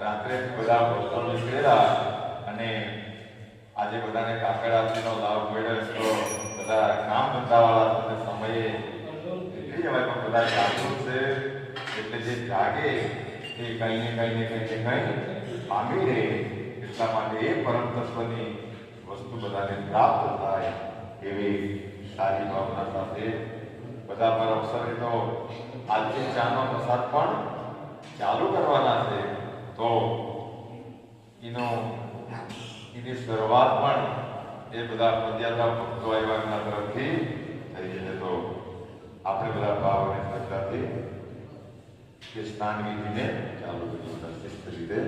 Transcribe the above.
રાત્રે બધા ભક્તો નીકળેલા અને આજે બધાને કાકડ આરતીનો લાભ મળ્યો તો બધા કામ ધંધાવાળા સમયે નીકળી જવાય, પણ બધા જાગૃત છે એટલે જે જાગે એ કંઈ પામી રહે, એટલા માટે એ પરમ તત્વની વસ્તુ બધાને પ્રાપ્ત થાય એવી સારી ભાવના સાથે બધા પર અવસરે તો આજથી ચાનો પ્રસાદ પણ ચાલુ કરવાના છે, તો એની શરૂઆત પણ એ બધા પદયાત્રા ભક્તો આવ્યા તરફથી થઈ જશે. તો આપણે બધા ભાવ અને શ્રદ્ધાથી કે સ્નાન વિધિને ચાલુ કરીએ શિસ્ત રીતે.